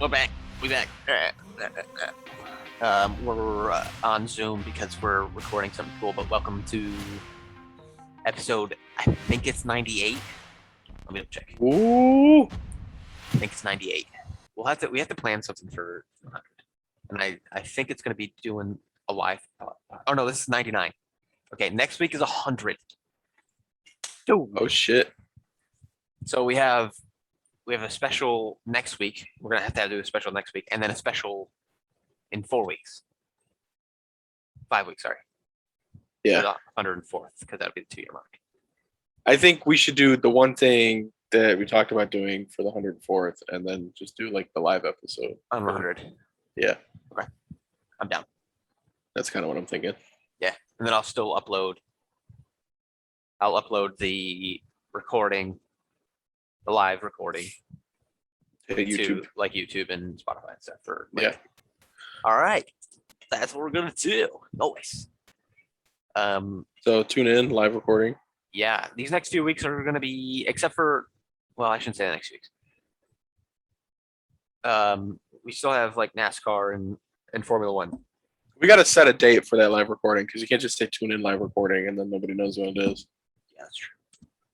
We're back. We back. We're on Zoom because we're recording something cool. But welcome to episode. I think it's 98. Let me check. Ooh. I think it's 98. We have to plan something for 100, and I think it's going to be doing a live. Oh no, this is 99. Okay, next week is 100. Oh shit. So we have a special next week. We're gonna have to do a special next week, and then a special in 4 weeks. 5 weeks, sorry. Yeah. 104th, because that'll be the 2-year mark. I think we should do the one thing that we talked about doing for the 104th, and then just do like the live episode on 100. Yeah. Okay. I'm down. That's kind of what I'm thinking. Yeah, and then I'll still upload. I'll upload the recording, the live recording, to YouTube, YouTube and Spotify and stuff for. Yeah. All right, that's what we're gonna do. Nice. So tune in, live recording. Yeah, these next 2 weeks are gonna be, except for, well, I shouldn't say the next 2 weeks. We still have like NASCAR and Formula One. We got to set a date for that live recording because you can't just say tune in live recording and then nobody knows when it is. Yeah, that's true.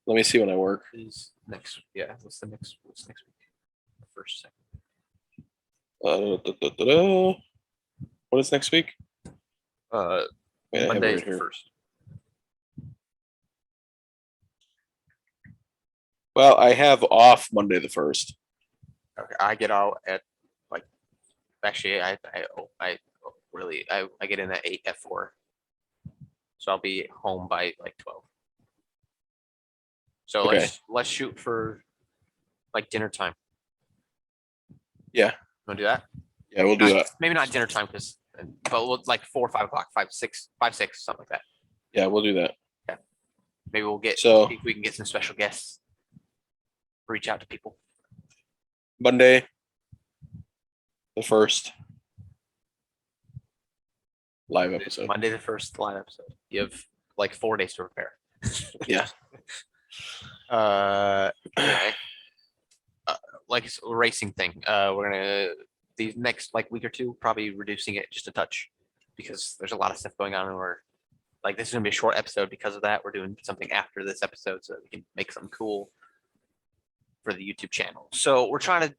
Let me see when I work. Is next? Yeah, what's next week? The first, second. What is next week? Monday is the first. Well, I have off Monday the 1st. Okay, I get out at like. Actually, I get in at 8 at 4. So I'll be home by like 12. So Okay. let's shoot for like dinner time. Yeah. Want to do that? Yeah, we'll do that. Maybe not dinner time, but we'll like 4 or 5 o'clock, 5, 6, something like that. Yeah, we'll do that. Yeah. Maybe we'll see if we can get some special guests. Reach out to people. Monday the 1st. Live episode. Monday the 1st live episode. You have like 4 days to prepare. Yeah. Anyway, like it's a racing thing. We're gonna these next like week or two probably reducing it just a touch because there's a lot of stuff going on, and we're like, this is gonna be a short episode because of that. We're doing something after this episode so that we can make something cool for the YouTube channel. So we're trying to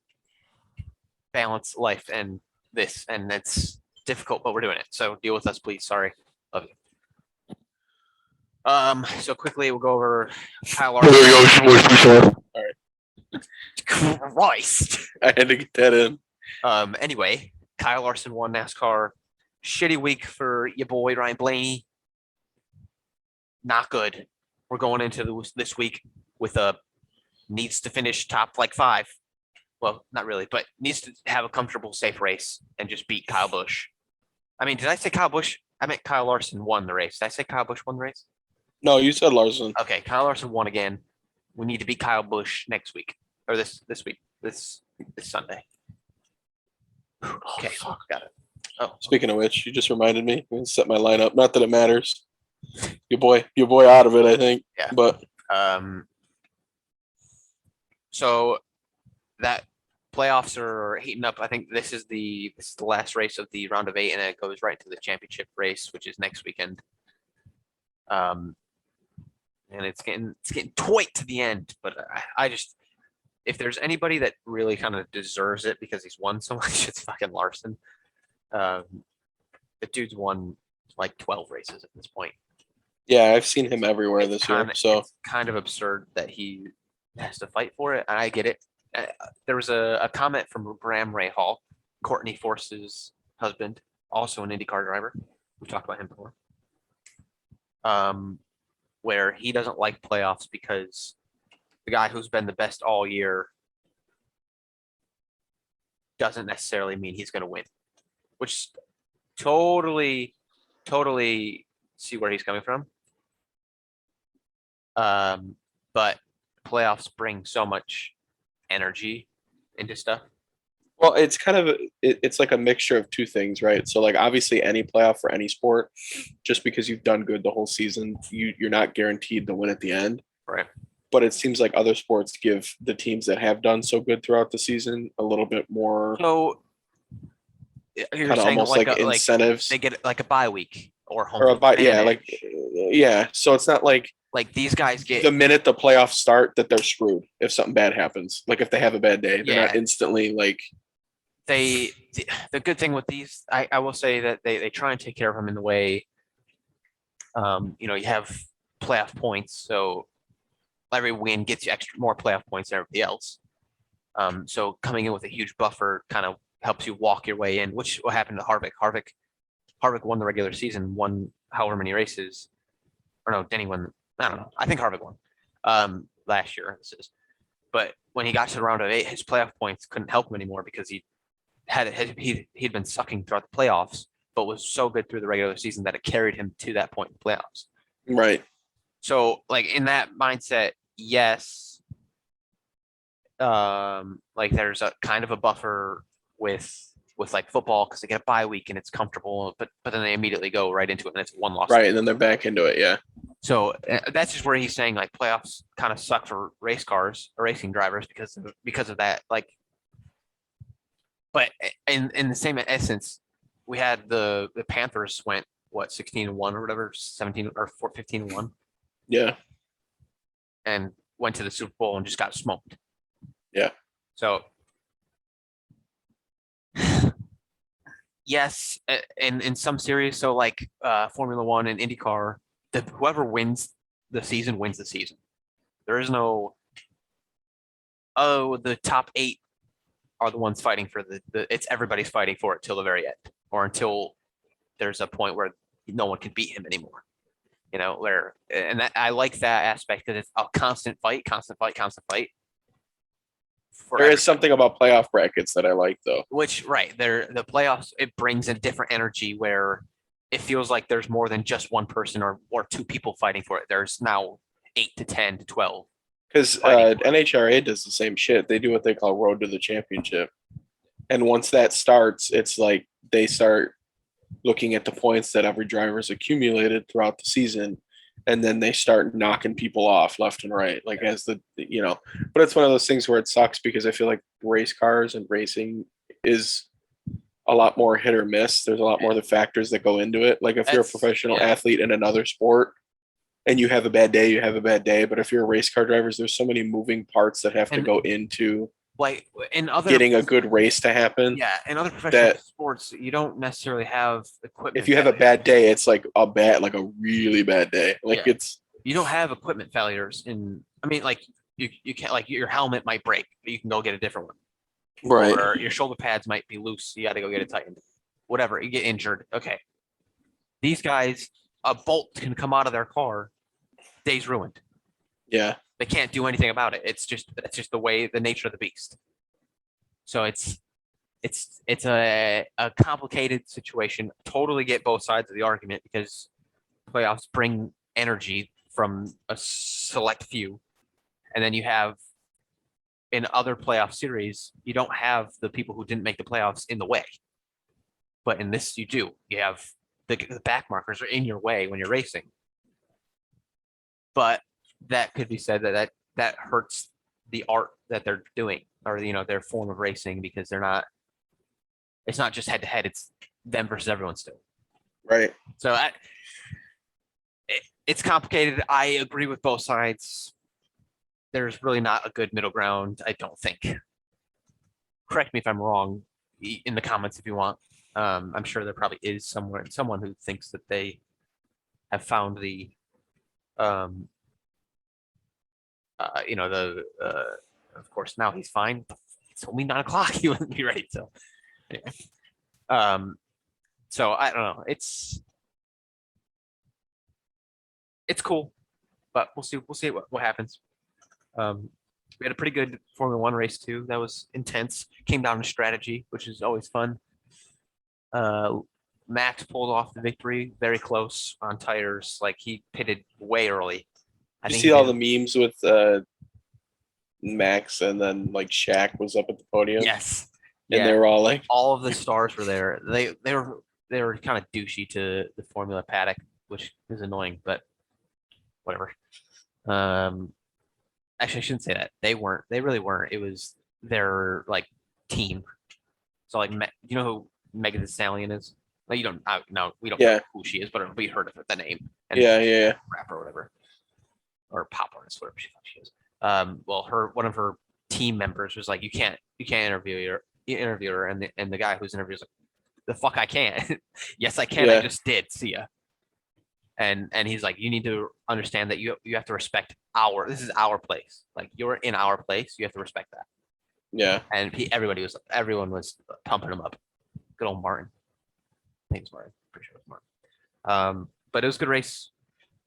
balance life and this, and it's difficult, but we're doing it. So deal with us, please. Sorry, love you. So quickly we'll go over Kyle Larson. All right. Christ. I had to get that in. Anyway, Kyle Larson won NASCAR. Shitty week for your boy Ryan Blaney. Not good. We're going into this week with a needs to finish top like 5. Well, not really, but needs to have a comfortable, safe race and just beat Kyle Busch. I mean, did I say Kyle Busch? I meant Kyle Larson won the race. Did I say Kyle Busch won the race? No, you said Larson. Okay, Kyle Larson won again. We need to beat Kyle Busch next week, or this week, this Sunday. Okay, got it. Oh, speaking of which, you just reminded me. I'm gonna set my lineup. Not that it matters. Your boy out of it, I think. Yeah. But so that playoffs are heating up. I think this is the last race of the round of 8, and it goes right to the championship race, which is next weekend. And it's getting tight to the end, but I just, if there's anybody that really kind of deserves it because he's won so much, it's fucking Larson. The dude's won like 12 races at this point. Yeah, I've seen him everywhere this year. So it's kind of absurd that he has to fight for it. And I get it. There was a comment from Bram Rahal, Courtney Force's husband, also an IndyCar driver. We've talked about him before. Where he doesn't like playoffs because the guy who's been the best all year doesn't necessarily mean he's going to win, which totally see where he's coming from. But playoffs bring so much energy into stuff. Well, it's kind of it's like a mixture of two things, right? So like obviously any playoff for any sport, just because you've done good the whole season, you're not guaranteed to win at the end. Right. but it seems like other sports give the teams that have done so good throughout the season a little bit more So you're kind of saying almost like like they incentives get like a bye week or home or field about yeah, like advantage. yeah. So it's not like Like these guys get the minute the playoffs start that they're screwed if something bad happens. Like if they have a bad day, they're not yeah. instantly like The good thing with these, I will say that they try and take care of them in the way, you have playoff points, so every win gets you extra more playoff points than everybody else. So coming in with a huge buffer kind of helps you walk your way in, which what happened to Harvick. Harvick won the regular season, won however many races, or no, Denny won. I don't know. I think Harvick won last year. This is, but when he got to the round of 8, his playoff points couldn't help him anymore because he'd been sucking throughout the playoffs, but was so good through the regular season that it carried him to that point in the playoffs. right. So like in that mindset, yes, like there's a kind of a buffer with like football because they get a bye week and it's comfortable, but then they immediately go right into it and it's one loss. Right, and then they're back into it. Yeah, So that's just where he's saying like playoffs kind of suck for race cars or racing drivers because of that. Like, but in the same essence, we had the Panthers went what 16-1 or whatever, 17 or 15-1, yeah, and went to the Super Bowl and just got smoked. yeah. So yes, in some series, so like Formula One and IndyCar, whoever wins the season wins the season. There is no the top 8 are the ones fighting for it's everybody's fighting for it till the very end or until there's a point where no one can beat him anymore. Where and that I like that aspect because it's a constant fight. There is something about playoff brackets that I like, though. Which right there, the playoffs it brings a different energy where it feels like there's more than just one person or 2 people fighting for it. There's now 8 to 10 to 12. Because NHRA does the same shit. They do what they call Road to the Championship, and once that starts, it's like they start looking at the points that every driver's accumulated throughout the season, and then they start knocking people off left and right, like as but it's one of those things where it sucks because I feel like race cars and racing is a lot more hit or miss. There's a lot more of the factors that go into it. Like if you're a professional athlete in another sport and you have a bad day, you have a bad day. But if you're a race car driver, there's so many moving parts that have to go into like in other getting a good race to happen. Yeah, in other professional sports, you don't necessarily have equipment. If you have a bad day, it's like a really bad day. Like you don't have equipment failures like you can't, like your helmet might break, but you can go get a different one. Right. Or your shoulder pads might be loose. You got to go get it tightened. Whatever, you get injured. Okay. These guys, a bolt can come out of their car, day's ruined. Yeah. They can't do anything about it. It's just the nature of the beast. So it's a complicated situation. Totally get both sides of the argument because playoffs bring energy from a select few, and then you have in other playoff series, you don't have the people who didn't make the playoffs in the way. But in this, you do. You have the back markers are in your way when you're racing. But that could be said that hurts the art that they're doing, or their form of racing, because it's not just head to head, it's them versus everyone still. Right. So it's complicated. I agree with both sides. There's really not a good middle ground, I don't think. Correct me if I'm wrong in the comments if you want. I'm sure there probably is someone who thinks that they have found the of course now he's fine. It's only 9:00. He wouldn't be ready. So anyway. So I don't know. It's cool, but we'll see what happens. We had a pretty good Formula One race too. That was intense. Came down to strategy, which is always fun. Max pulled off the victory, very close on tires. Like he pitted way early. You see all the memes with Max, and then like Shaq was up at the podium. Yes, and they were all like, all of the stars were there. They were kind of douchey to the Formula paddock, which is annoying, but whatever. Actually, I shouldn't say that. They weren't. They really weren't. It was their like team. So like, you know who Megan Thee Stallion is? Like you don't. No, we don't know Yeah. who she is, but we heard of her, the name. And Yeah, yeah. rapper or whatever, or pop artist, whatever she is. Well, one of her team members was like, you can't interview her, and the guy who's interviewing was like, the fuck I can't. Yes, I can. I Yeah. just did. See ya. And he's like, you need to understand that you have to respect this is our place. Like you're in our place. You have to respect that. Yeah. And everyone was pumping him up. Good old Martin. I think it's Martin. Pretty sure it's Martin. But it was a good race.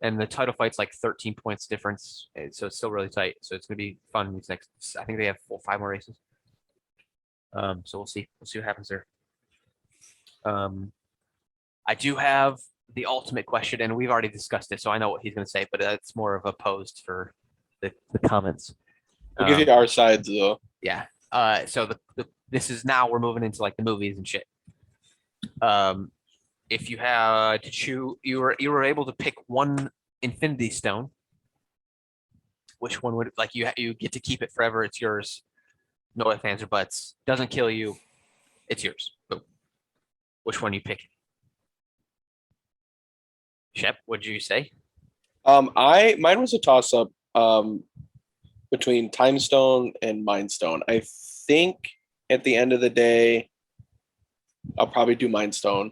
And the title fight's like 13 points difference. So it's still really tight. So it's gonna be fun these next. I think they have 5 more races. So we'll see. We'll see what happens there. I do have the ultimate question, and we've already discussed it, so I know what he's going to say, but it's more of a post for the comments. We'll give you our sides though. Yeah. So this is now we're moving into like the movies and shit. If you had to choose, you were able to pick one Infinity Stone. Which one would like you get to keep it forever? It's yours. No ifs, ands, or buts. Doesn't kill you. It's yours. Boom. Which one you pick? Shep, what did you say? Mine was a toss up between Time Stone and Mind Stone. I think at the end of the day, I'll probably do Mind Stone.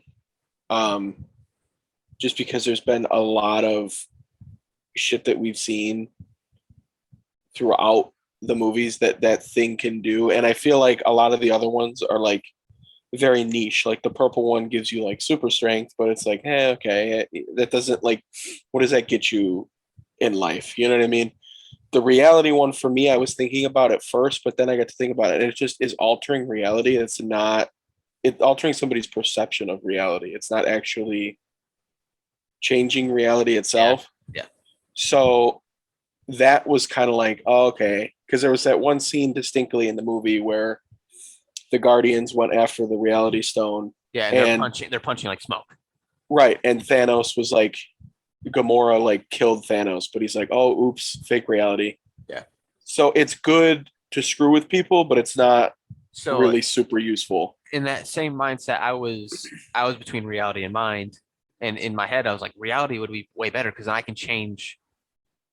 Just because there's been a lot of shit that we've seen throughout the movies that thing can do, and I feel like a lot of the other ones are like very niche. Like the purple one gives you like super strength, but it's like, hey, okay, that doesn't like, what does that get you in life? You know what I mean? The reality one for me, I was thinking about it first, but then I got to think about it, and it just is altering reality. It's altering somebody's perception of reality. It's not actually changing reality itself. Yeah. So that was kind of like, oh, okay, because there was that one scene distinctly in the movie where the Guardians went after the Reality Stone. Yeah, and they're punching like smoke. Right, and Thanos was like, Gamora like killed Thanos, but he's like, oh, oops, fake reality. Yeah. So it's good to screw with people, but it's not So really super useful. In that same mindset, I was between reality and mind, and in my head, I was like, reality would be way better because I can change.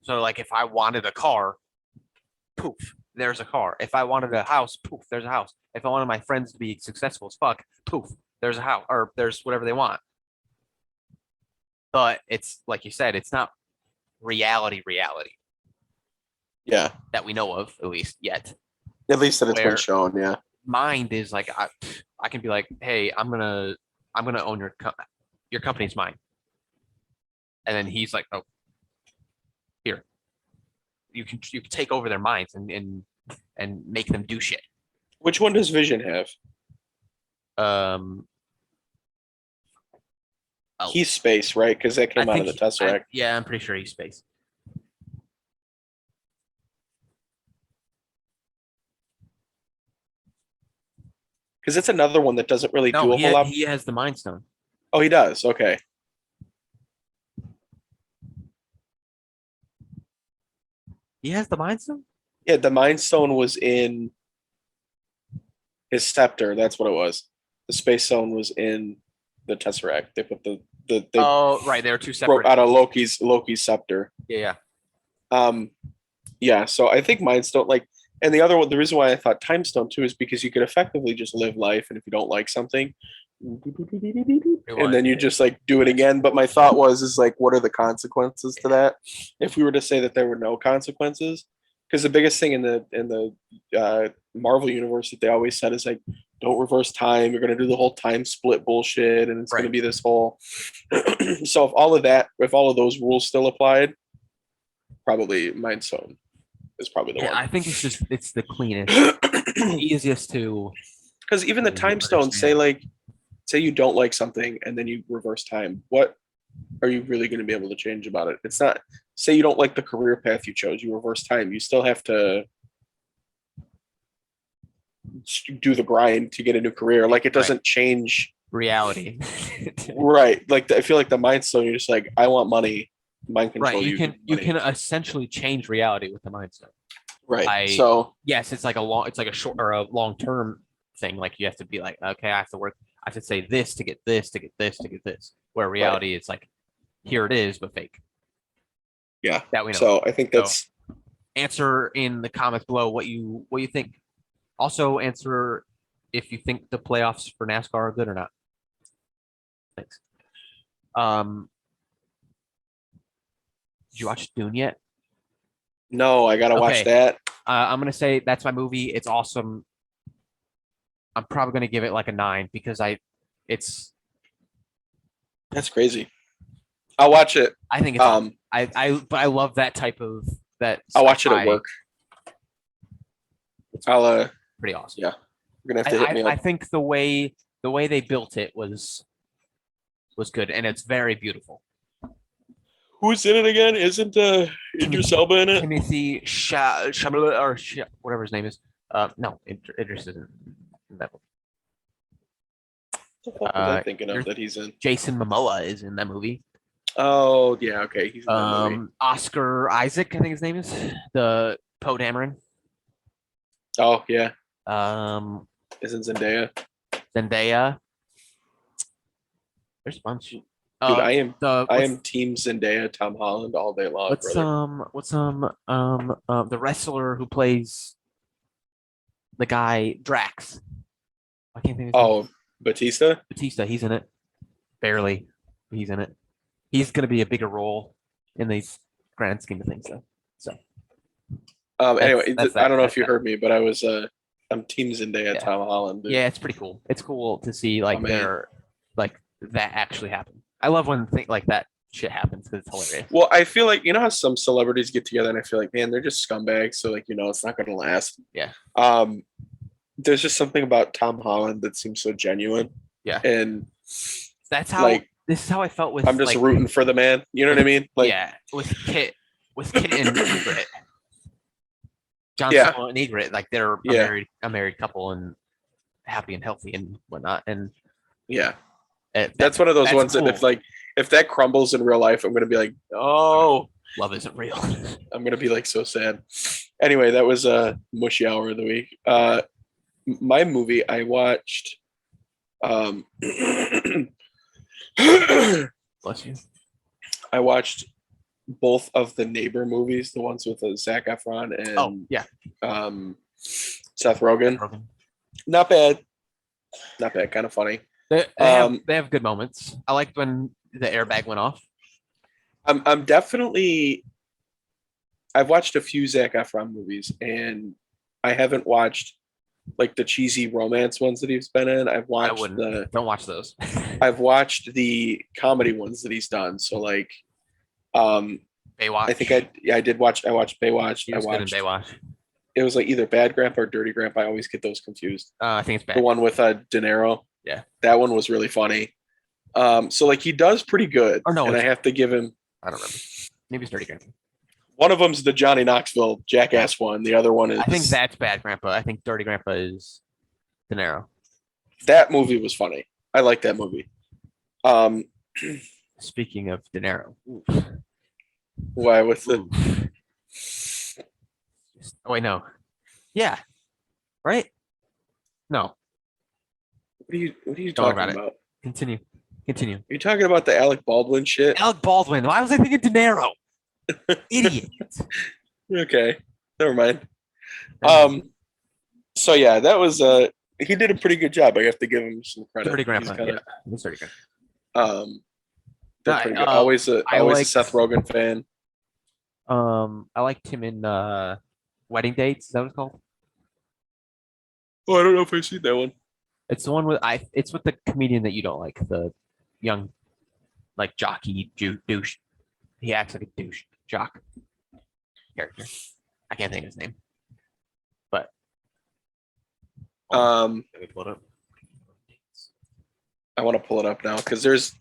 So like, if I wanted a car, poof, there's a car. If I wanted a house, poof, there's a house. If I wanted my friends to be successful as fuck, poof, there's a house, or there's whatever they want. But it's like you said, it's not reality Yeah. that we know of, at least yet. At least that it's been shown, yeah. Mind is like I can be like, hey, I'm gonna own your company's mine. And then he's like, oh, here. You can take over their minds and make them do shit. Which one does Vision have? He's space, right? Because that came out of the Tesseract. Yeah, I'm pretty sure he's space. Because it's another one that doesn't really do a whole lot. He has the Mind Stone. Oh, he does. Okay. He has the Mind Stone? Yeah, the Mind Stone was in his scepter. That's what it was. The Space Stone was in the Tesseract. They put the oh, right. They were two separate. Out of Loki's scepter. Yeah. Yeah. So I think Mind Stone, like, and the other one, the reason why I thought Time Stone too is because you could effectively just live life, and if you don't like something, and then you just like do it again. But my thought is like, what are the consequences to that? If we were to say that there were no consequences, because the biggest thing in the Marvel universe that they always said is like, don't reverse time. You're going to do the whole time split bullshit, and it's going to be this whole. So if all of those rules still applied, probably Mind Stone is probably the one. I think it's the cleanest, easiest to. Because even the Time Stone, say you don't like something and then you reverse time. What are you really going to be able to change about it? It's not. Say you don't like the career path you chose. You reverse time. You still have to do the grind to get a new career. Like it doesn't change reality. Right. Like I feel like the Mind Stone, you're just like, I want money. Mind control. Right. You can essentially change reality with the Mind Stone. Right. So Yes, it's like a short or a long term thing. Like you have to be like, okay, I have to say this to get this, to get this, to get this. Where right. reality, it's like, here it is, but fake. Yeah. That we know. So I think So that's answer in the comments below what you think. Also answer if you think the playoffs for NASCAR are good or not. Thanks. Did you watch Dune yet? no, I gotta watch Okay. that. I'm gonna say that's my movie. It's awesome. I'm probably gonna give it like a 9 because it's That's crazy. I'll watch it. I think it's awesome. But I love that type of that. I'll watch it at sci-fi. work. I'll Pretty awesome. yeah. You're gonna have to hit me I up. think the way they built it was good and it's very beautiful. Who's in it again? Isn't Idris Elba in it? Timothy Chalamet or whatever his name is. No, Idris isn't in that one. What the fuck was I thinking of that he's in? Jason Momoa is in that movie. Oh yeah, okay. He's in that movie. Oscar Isaac, I think his name is the Poe Dameron. Oh yeah. Isn't Zendaya? Zendaya. There's a bunch. Dude, I am team Zendaya, Tom Holland all day long. The wrestler who plays the guy Drax. I can't think of his name. Oh, Batista? Batista, he's in it. Barely. He's in it. He's gonna be a bigger role in the grand scheme of things though. So anyway, that's I don't know if you heard me, but I'm team Zendaya, Yeah. Tom Holland. Dude. Yeah, it's pretty cool. It's cool to see like Oh, man. that actually happened. I love when things like that shit happens because it's hilarious. Well, I feel like how some celebrities get together and I feel like, man, they're just scumbags, so like, it's not gonna last. Yeah. There's just something about Tom Holland that seems so genuine. Yeah. And That's how this is how I felt with I'm just rooting for the man. You know what I mean? Like yeah, with Kit and Egret. Jon Yeah. Snow and Egret, like they're a married couple and happy and healthy and whatnot. And yeah. That's one of those ones cool. that if that crumbles in real life, I'm gonna be like, oh, love isn't real. I'm gonna be like so sad. Anyway, that was a mushy hour of the week. My movie I watched. Bless you. I watched both of the Neighbor movies, the ones with Zac Efron and Seth Rogen. Not bad, kind of funny. They have good moments. I liked when the airbag went off. I'm definitely. I've watched a few Zac Efron movies, and I haven't watched like the cheesy romance ones that he's been in. I've watched don't watch those. I've watched the comedy ones that he's done. So like, Baywatch. I think I did watch. I watched Baywatch. He was good in Baywatch. It was like either Bad Grandpa or Dirty Grandpa. I always get those confused. I think it's bad. The one with De Niro. Yeah, that one was really funny. So like he does pretty good. Or no, and I have to give him. I don't remember. Maybe it's Dirty Grandpa. One of them's the Johnny Knoxville jackass one. The other one is. I think that's Bad Grandpa. I think Dirty Grandpa is De Niro. That movie was funny. I like that movie. Speaking of De Niro. Why with the? Oh wait, no. Yeah. Right? No. What are you talking about? Continue. Are you talking about the Alec Baldwin shit? Alec Baldwin. Why was I thinking De Niro? Idiot. Okay. Never mind. So yeah, that was he did a pretty good job. I have to give him some credit. Dirty Grandpa. That's Dirty Grandpa. That's pretty good. Always a Seth Rogen fan. I liked him in Wedding Dates. Is that what it's called? Oh, I don't know if I've seen that one. It's the one with it's with the comedian that you don't like, the young, like jockey douche. He acts like a douche jock character. I can't think of his name, but let me pull it up. I want to pull it up now because there's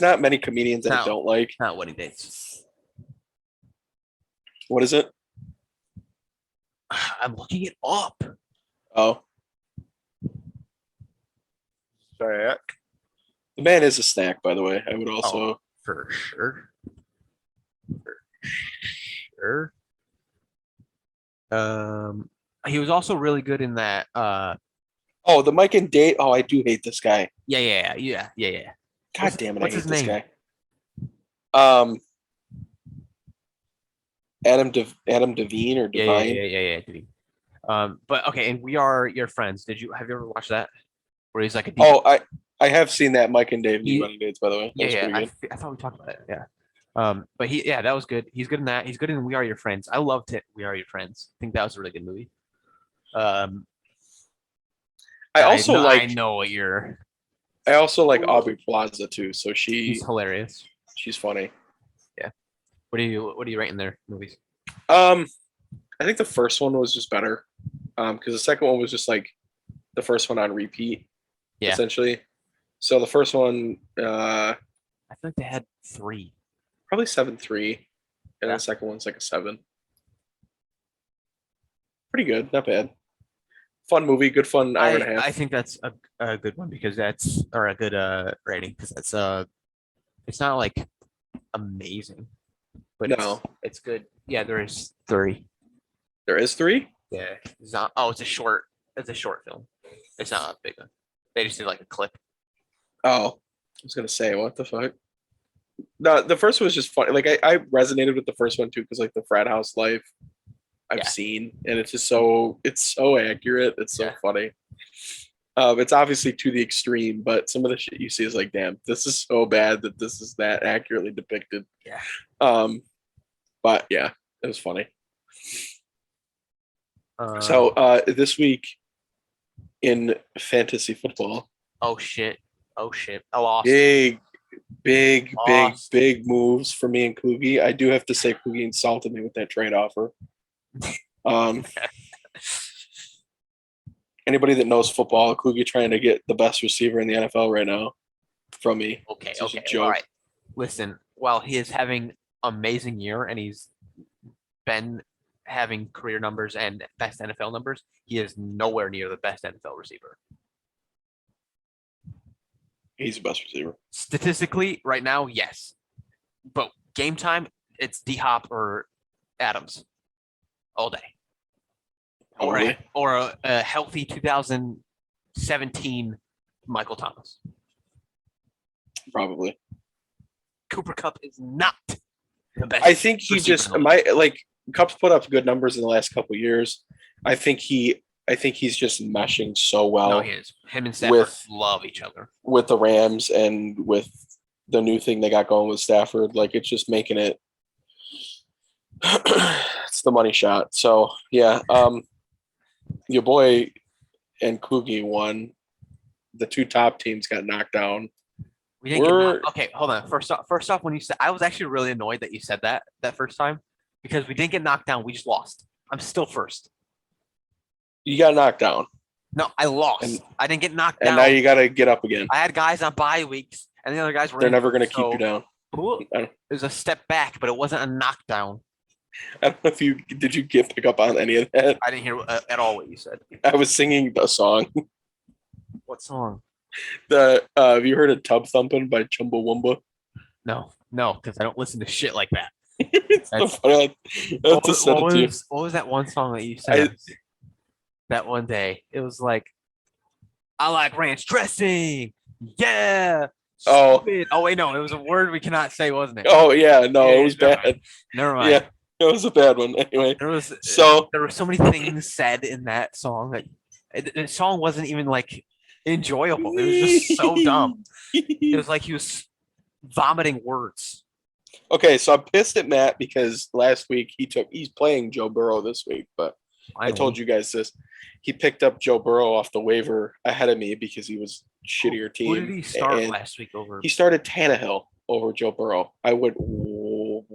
not many comedians that I don't like. Not Wedding Dates. What is it? I'm looking it up. Oh. Sorry. The man is a snack, by the way. I would also for sure. Um, he was also really good in that. Oh, the Mike and Dave. Oh, I do hate this guy. Yeah. God damn it, I What's hate his this name? guy. Um, Adam Devine or Divine. Yeah. Did but okay, and We Are Your Friends. Have you ever watched that? Where he's like a DJ. Oh, I have seen that Mike and Dave Need He, Money Dates, by the way. That was pretty good. I thought we talked about it. Yeah. But that was good. He's good in that. He's good in We Are Your Friends. I loved it. We Are Your Friends. I think that was a really good movie. Um, I also I like know what you're. I also like Aubrey Plaza too. So He's hilarious. she's funny. Yeah. What are you rating their movies? I think the first one was just better. Because the second one was just like the first one on repeat, Yeah. essentially. So the first one, I feel like they had three. probably 7.3, and Yeah. the second one's like a 7. Pretty good, not bad. Fun movie, good fun hour and a half. I think that's a good one because that's or a good rating because that's it's not like amazing, but No, it's good. Yeah, there is three. there is 3. Yeah. It's a short. It's a short film. It's not a big one. They just did like a clip. Oh, I was gonna say, what the fuck? No, the first one was just funny. Like I resonated with the first one too, because like the frat house life I've Yeah. seen, and it's just so accurate. It's so Yeah. funny. It's obviously to the extreme, but some of the shit you see is like, damn, this is so bad that this is that accurately depicted. Yeah. But yeah, it was funny. Um, So this week in fantasy football, oh shit. I lost. big Lost. moves for me and Coogie. I do have to say Coogie insulted me with that trade offer. Um, anybody that knows football, Coogie trying to get the best receiver in the NFL right now from me. Okay. It's just a Okay. joke. All right. Listen, while he is having amazing year and he's been having career numbers and best NFL numbers, he is nowhere near the best NFL receiver. He's the best receiver. Statistically, right now, yes. But game time, it's D Hop or Adams all day. Probably. Or a healthy 2017 Michael Thomas. Probably. Cooper Kupp is not the best. I think he receiver just in the league. like Cup's put up good numbers in the last couple of years. I think he's just meshing so No, well he is. Him and Stafford with love each other. with the Rams and with the new thing they got going with Stafford. Like it's just making it it's the money shot. So yeah, your boy and Coogie won. The two top teams got knocked down. We didn't get okay, hold on. First off, when you said I was actually really annoyed that you said that first time because we didn't get knocked down. We just lost. I'm still first. You got knocked down. No, I lost. I didn't get knocked and down. now you got to get up again. I had guys on bye weeks, and the other guys were. They're never going to keep you down. It was a step back, but it wasn't a knockdown. I don't know if you pick up on any of that. I didn't hear at all what you said. I was singing the song. What song? Have you heard of Tub Thumping by Chumbawamba? No, because I don't listen to shit like that. What was that one song that you said that one day? It was like, I like ranch dressing. Yeah. Stupid. Oh wait, no, it was a word we cannot say, wasn't it? Oh yeah, no, it was bad. Never mind. Yeah, it was a bad one. Anyway, there were so many things said in that song that the song wasn't even like enjoyable. It was just so dumb. It was like he was vomiting words. Okay, so I'm pissed at Matt because last week he's playing Joe Burrow this week, but I told you guys this. He picked up Joe Burrow off the waiver ahead of me because he was shittier team. Who did he start last week over? He started Tannehill over Joe Burrow. I would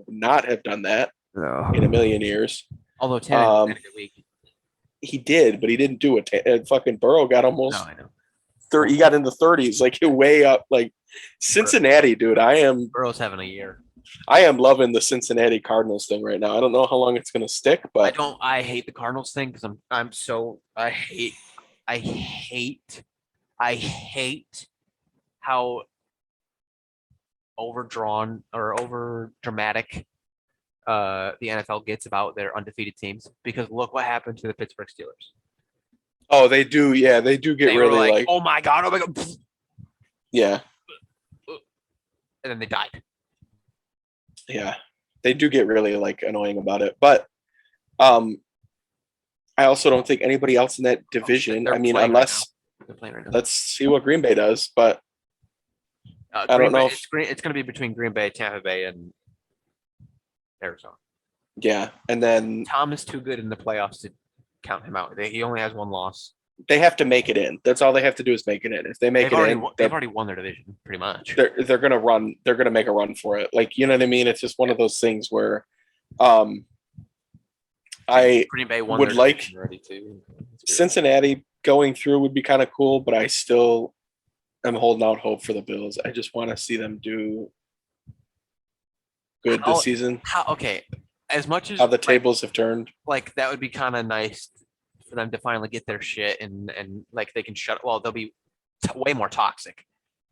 not have done that in a million years. Although Tannehill had a good week. He did, but he didn't do it. Fucking Burrow got almost. No, I know. He got in the 30s, like way up. Like Cincinnati, dude. Burrow's having a year. I am loving the Cincinnati Cardinals thing right now. I don't know how long it's going to stick, but I hate the Cardinals thing because I hate how overdrawn or over dramatic the NFL gets about their undefeated teams because look what happened to the Pittsburgh Steelers. Oh, they do. Yeah, they do get They were really like, oh my god, yeah, and then they died. yeah, they do get really like annoying about it. But um, I also don't think anybody else in that division. They're I mean, playing right unless now. They're playing right now. let's see what Green Bay does. But I Green don't know Bay, if it's going to be between Green Bay, Tampa Bay, and Arizona. yeah, and then Tom is too good in the playoffs to count him out. He only has one loss. they have to make it in. That's all they have to do is make it in. If they make They've it already in, they've already won their division pretty much. they're gonna run. They're gonna make a run for it. Like you know what I mean? It's just one of those things where, I Green Bay won would their like division already too. Cincinnati going through would be kind of cool, but I still am holding out hope for the Bills. I just want to see them do good this season. Okay, as much as How the tables have turned. like that would be kind of nice for them to finally get their shit and like they can shut. Well, they'll be way more toxic.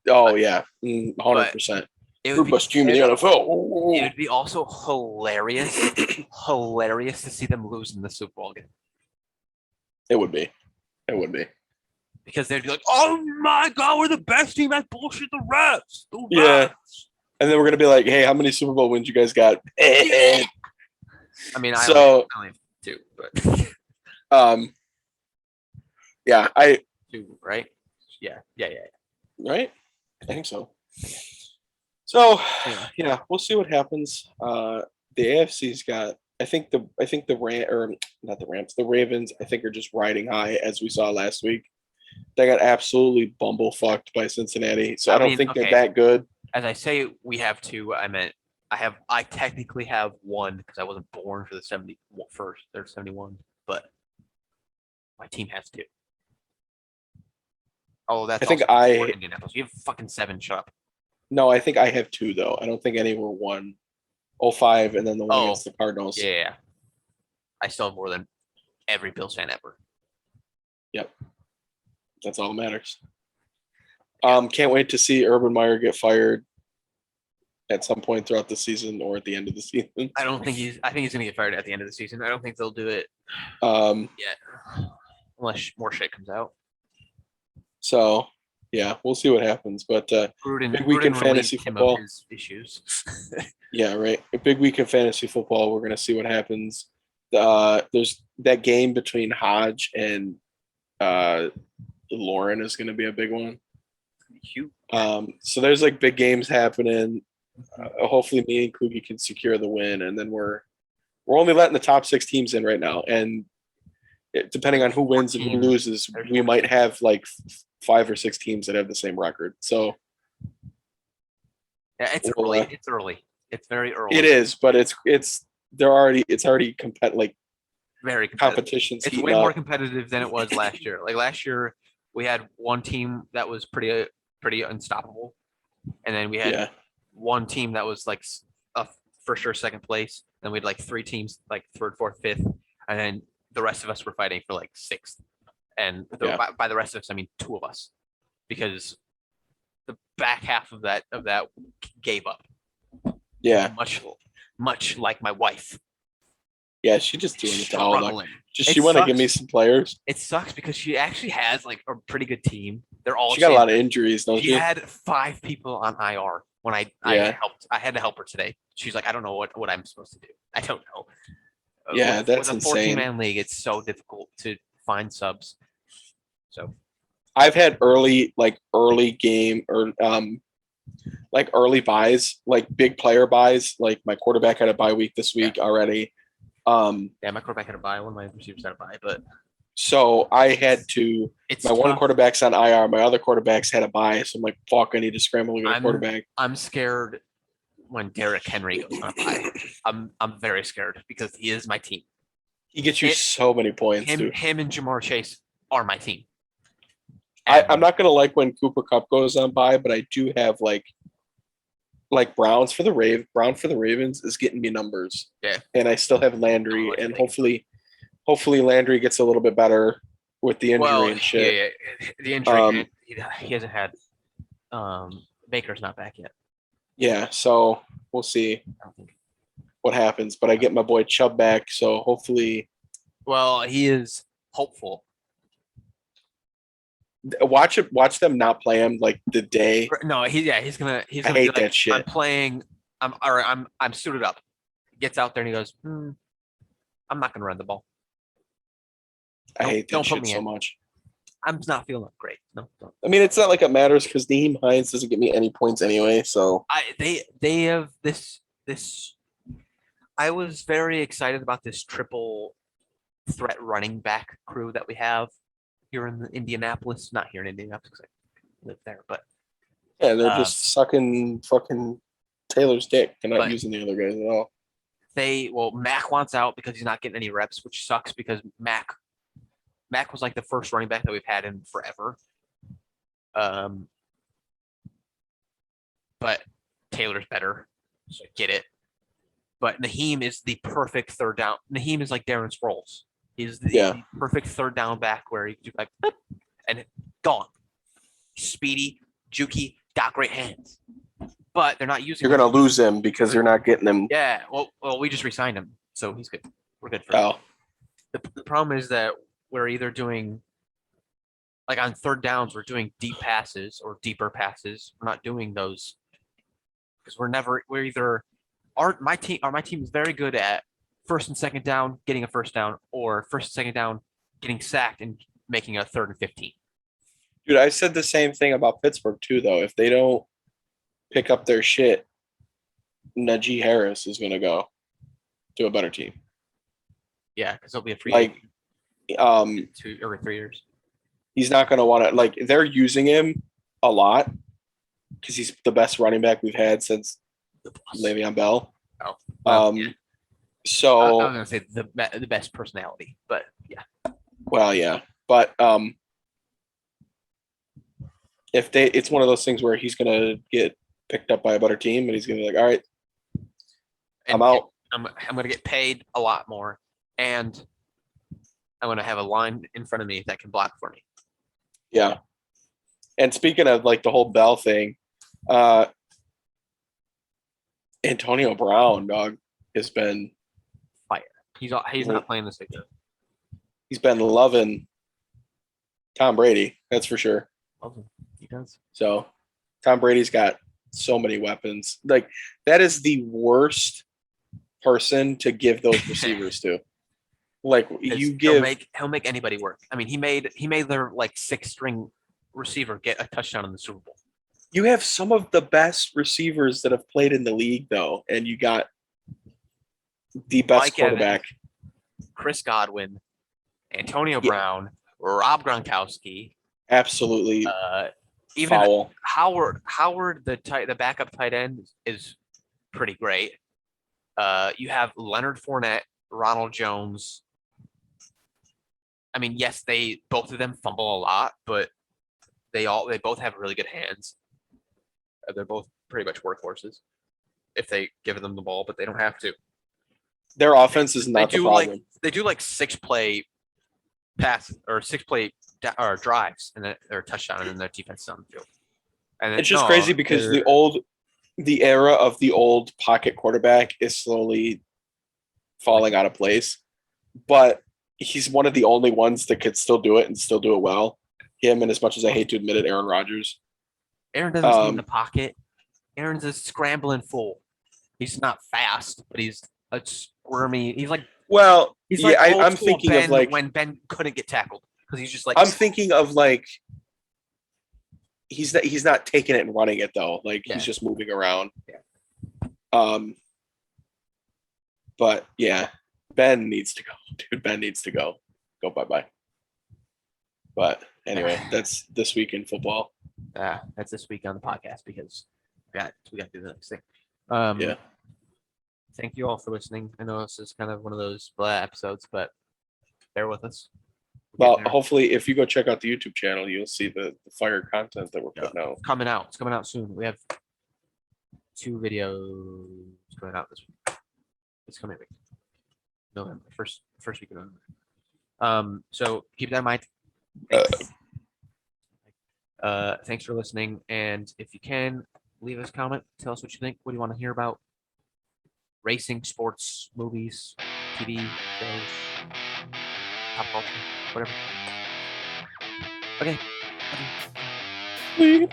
Oh yeah, 100%. It would Group best team in the it NFL. would be also hilarious to see them lose in the Super Bowl game It would be. It would be. because they'd be like, "Oh my god, we're the best team." That's bullshit. The refs. The refs. Yeah. And then we're gonna be like, "Hey, how many Super Bowl wins you guys got?" I mean, I So- only have two, but Yeah, two, right? Yeah. right? I think so. So Yeah. yeah, we'll see what happens. The AFC's got I think the not the Rams, the Ravens, I think are just riding high as we saw last week. They got absolutely bumblefucked by Cincinnati. So I don't think they're that good. As I say, we have two. I meant I technically have one because I wasn't born for the 71st or 71, but my team has two. Oh, that's I think also for Indianapolis. You have fucking 7. Shut up. No, I think I have two though. I don't think any were 105 and then the one against the Cardinals. Yeah. I still have more than every Bills fan ever. Yep. That's all that matters. Can't wait to see Urban Meyer get fired at some point throughout the season or at the end of the season. I think he's gonna get fired at the end of the season. I don't think they'll do it yet. Unless more shit comes out. So yeah, we'll see what happens. But big week in fantasy football. His issues. Yeah, right. A big week in fantasy football. We're gonna see what happens. There's that game between Hodge and Lauren is gonna be a big one. Huge. So there's like big games happening. Hopefully, me and Kluge can secure the win, and then we're only letting the top 6 teams in right now, and depending on who wins and who loses, we might have like 5 or 6 teams that have the same record. So yeah, it's early. It's early. It's very early. It is, but it's already very competitive. Competitions. It's way more competitive than it was last year. Like last year, we had one team that was pretty unstoppable, and then we had one team that was like a for sure second place. Then we had like 3 teams like 3rd, 4th, 5th, and then the rest of us were fighting for like 6th. And by the rest of us, I mean 2 of us, because the back half of that gave up. Yeah, much like my wife. Yeah, she just doing the towel. She want to give me some players. It sucks because she actually has like a pretty good team. They're all. She got a lot of injuries, don't she? She had 5 people on IR when I helped. I had to help her today. She's like, I don't know what I'm supposed to do. I don't know. Yeah, that's insane. With a 14-man league, it's so difficult to find subs. So, I've had early game or like early buys, like big player buys. Like my quarterback had a bye week this week already. Yeah, my quarterback had a bye. One of my receivers had a bye, but so I had to. My one quarterback's on IR. My other quarterbacks had a bye, so I'm like, fuck, I need to scramble to get a quarterback. I'm scared when Derrick Henry goes on a bye. I'm very scared because he is my team. He gets you so many points. Him and Jamar Chase are my team. I'm not gonna like when Cooper Kupp goes on bye, but I do have like Brown for the Ravens is getting me numbers. Yeah. And I still have Landry, and hopefully Landry gets a little bit better with the injury and shit. Yeah. The injury he hasn't had. Baker's not back yet. Yeah, so we'll see. I don't think. what happens. But I get my boy Chubb back, so hopefully Well, he is hopeful. watch them not play him like the day. No, he's gonna I be hate like, that shit. I'm playing. I'm suited up. Gets out there and he goes, I'm not gonna run the ball. I hate that don't put shit me so in. much. I'm not feeling great. No, don't. I mean, it's not like it matters because Naheem Hines doesn't get me any points anyway. So They have this. I was very excited about this triple threat running back crew that we have here in Indianapolis. Not here in Indianapolis because I live there, but yeah, they're just sucking fucking Taylor's dick and not but- using the other guys at all. Mac wants out because he's not getting any reps, which sucks because Mac was like the first running back that we've had in forever. But Taylor's better, so I get it. But Naheem is the perfect third down. Naheem is like Darren Sproles. He's the perfect third down back where he can like boop, and gone. Speedy, jukey, got great hands. But they're not using You're gonna lose him because they're not getting him. Yeah, well, we just re-signed him, so he's good. We're good for him. The problem is that we're either doing like on third downs, we're doing deep passes or deeper passes. We're not doing those because we're either my team is very good at first and second down, getting a first down, or first and second down, getting sacked and making a 3rd and 15. Dude, I said the same thing about Pittsburgh too, though. If they don't pick up their shit, Najee Harris is gonna go to a better team. Yeah, because he'll be a free Like, agent 2 or 3 years. he's not gonna want to. Like, they're using him a lot because he's the best running back we've had since Le'Veon Bell. Oh, well, yeah. So I was gonna say the best personality, but yeah. Well, yeah, but if it's one of those things where he's gonna get picked up by a better team and he's gonna be like, all right, I'm out. I'm gonna get paid a lot more, and I'm gonna have a line in front of me that can block for me. Yeah. And speaking of like the whole Bell thing, Antonio Brown, dog, has been fire. He's not playing this weekend. He's been loving Tom Brady, that's for sure. He does. So Tom Brady's got so many weapons. Like, that is the worst person to give those receivers to. Like, you give he'll make anybody work. I mean, he made their like 6th-string receiver get a touchdown in the Super Bowl. You have some of the best receivers that have played in the league, though, and you got the best Mike quarterback. Evans, Chris Godwin, Antonio Brown, Rob Gronkowski. Absolutely. Even foul. Howard, the backup tight end is pretty great. You have Leonard Fournette, Ronald Jones. I mean, yes, both of them fumble a lot, but they both have really good hands. They're both pretty much workhorses if they give them the ball, but they don't have to. Their offense is not the problem. They do like 6-play pass or 6-play or drives, and then they're a touchdown, and then their defense is on the field. And it's just crazy because the era of the old pocket quarterback is slowly falling out of place, but he's one of the only ones that could still do it and still do it well. Him, and as much as I hate to admit it, Aaron Rodgers. Aaron doesn't stay in the pocket. Aaron's a scrambling fool. He's not fast, but he's a squirmy. He's like I'm thinking Ben of like when Ben couldn't get tackled because he's just like. I'm thinking of like he's not taking it and running it though. Like he's just moving around. Yeah. But yeah, Ben needs to go, dude. Ben needs to go. Go bye. But anyway, that's this week in football. That's this week on the podcast because we got to do the next thing. Yeah. Thank you all for listening. I know this is kind of one of those blah episodes, but bear with us. Well, hopefully, if you go check out the YouTube channel, you'll see the fire content that we're putting out. It's coming out. It's coming out soon. We have 2 videos coming out this week. It's coming week. November, first week of November. So keep that in mind. Thanks for listening, and if you can, leave us a comment. Tell us what you think. What do you want to hear about? racing, sports, movies, TV shows, pop culture, whatever. Okay. Sweet.